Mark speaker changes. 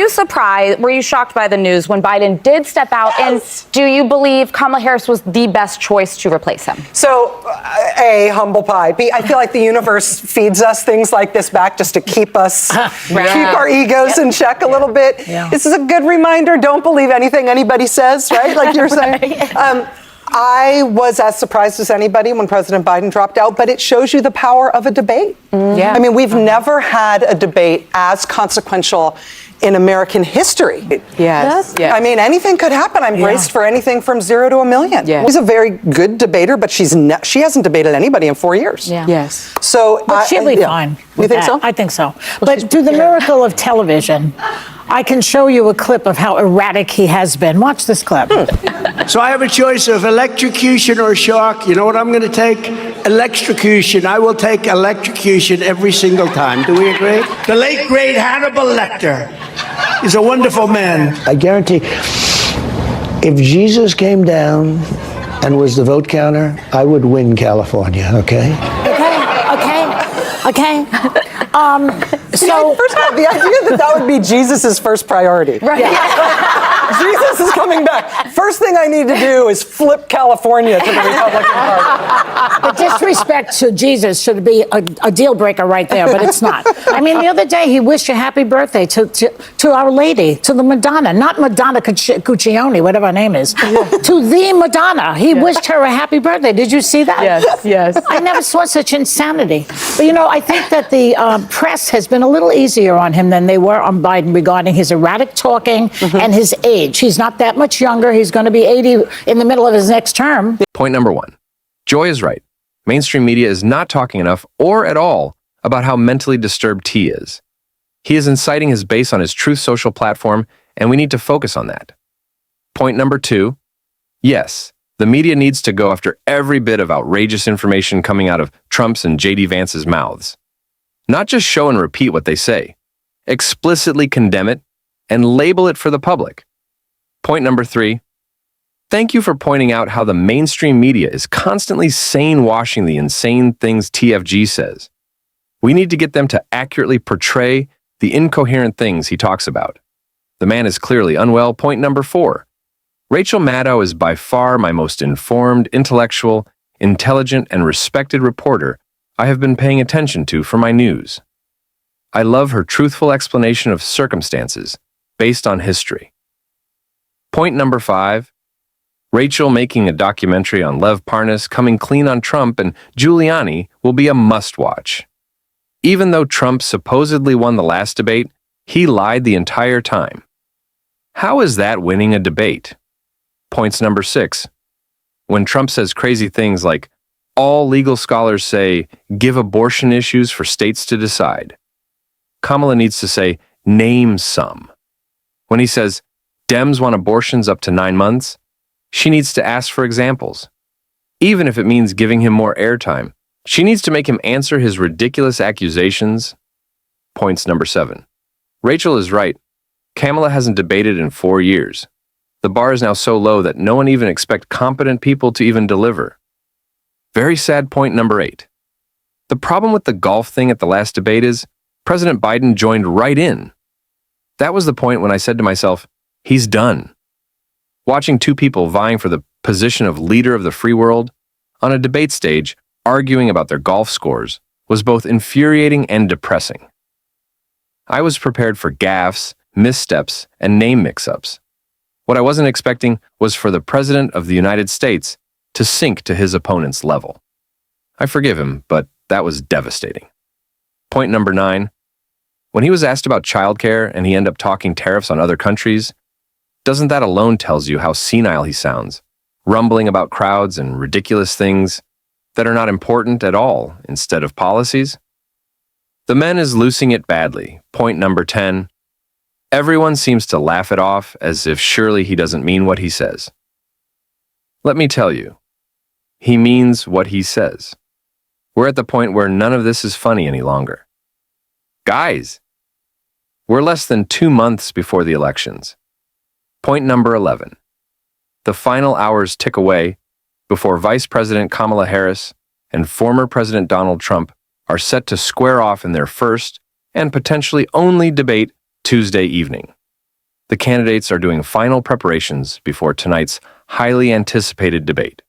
Speaker 1: you surprised, were you shocked by the news when Biden did step out?
Speaker 2: Yes.
Speaker 1: And do you believe Kamala Harris was the best choice to replace him?
Speaker 2: So, A, humble pie. B, I feel like the universe feeds us things like this back just to keep us, keep our egos in check a little bit.
Speaker 3: Yeah.
Speaker 2: This is a good reminder. Don't believe anything anybody says, right? Like you're saying. I was as surprised as anybody when President Biden dropped out, but it shows you the power of a debate.
Speaker 1: Yeah.
Speaker 2: I mean, we've never had a debate as consequential in American history.
Speaker 4: Yes.
Speaker 2: I mean, anything could happen. I'm braced for anything from 0 to 1,000,000.
Speaker 4: Yeah.
Speaker 2: She's a very good debater, but she hasn't debated anybody in 4 years.
Speaker 1: Yeah.
Speaker 4: Yes.
Speaker 2: So
Speaker 3: But she'll be fine.
Speaker 2: You
Speaker 3: with
Speaker 2: think
Speaker 3: that.
Speaker 2: so?
Speaker 3: I think so. But through the miracle of television, I can show you a clip of how erratic he has been. Watch this clip.
Speaker 5: So I have a choice of electrocution or shock. You know what I'm going to take? Electrocution. I will take electrocution every single time. Do we agree? The late, great Hannibal Lecter is a wonderful man. I guarantee if Jesus came down and was the vote counter, I would win California, okay?
Speaker 3: Okay.
Speaker 2: So first of all, the idea that would be Jesus' first priority.
Speaker 1: Right.
Speaker 2: Jesus is coming back. First thing I need to do is flip California to the Republican Party.
Speaker 3: the disrespect to Jesus should be a deal breaker right there, but it's not. I mean, the other day he wished a happy birthday to Our Lady, to the Madonna, not Madonna Cuccione, whatever her name is, to the Madonna. He wished her a happy birthday. Did you see that?
Speaker 4: Yes.
Speaker 3: I never saw such insanity. But, you know, I think that the press has been a little easier on him than they were on Biden regarding his erratic talking and his age. He's not that much younger. He's going to be 80 in the middle of his next term.
Speaker 6: Point number 1. Joy is right. Mainstream media is not talking enough or at all about how mentally disturbed T is. He is inciting his base on his Truth Social platform, and we need to focus on that. Point number 2. Yes, the media needs to go after every bit of outrageous information coming out of Trump's and J.D. Vance's mouths. Not just show and repeat what they say. Explicitly condemn it and label it for the public. Point number 3. Thank you for pointing out how the mainstream media is constantly sane-washing the insane things TFG says. We need to get them to accurately portray the incoherent things he talks about. The man is clearly unwell. Point number 4. Rachel Maddow is by far my most informed, intellectual, intelligent, and respected reporter I have been paying attention to for my news. I love her truthful explanation of circumstances based on history. Point number 5. Rachel making a documentary on Lev Parnas coming clean on Trump and Giuliani will be a must-watch. Even though Trump supposedly won the last debate, he lied the entire time. How is that winning a debate? Points number 6. When Trump says crazy things like, all legal scholars say, give abortion issues for states to decide. Kamala needs to say, name some. When he says, Dems want abortions up to 9 months, she needs to ask for examples. Even if it means giving him more airtime, she needs to make him answer his ridiculous accusations. Points number 7. Rachel is right. Kamala hasn't debated in 4 years. The bar is now so low that no one even expects competent people to even deliver. Very sad point number 8. The problem with the golf thing at the last debate is President Biden joined right in. That was the point when I said to myself, he's done. Watching two people vying for the position of leader of the free world on a debate stage arguing about their golf scores was both infuriating and depressing. I was prepared for gaffes, missteps, and name mix-ups. What I wasn't expecting was for the President of the United States to sink to his opponent's level. I forgive him, but that was devastating. Point number 9. When he was asked about childcare and he ended up talking tariffs on other countries, doesn't that alone tells you how senile he sounds, rumbling about crowds and ridiculous things that are not important at all instead of policies? The man is losing it badly. Point number 10. Everyone seems to laugh it off as if surely he doesn't mean what he says. Let me tell you, he means what he says. We're at the point where none of this is funny any longer. Guys, we're less than 2 months before the elections. Point number 11. The final hours tick away before Vice President Kamala Harris and former President Donald Trump are set to square off in their first and potentially only debate Tuesday evening. the candidates are doing final preparations before tonight's highly anticipated debate.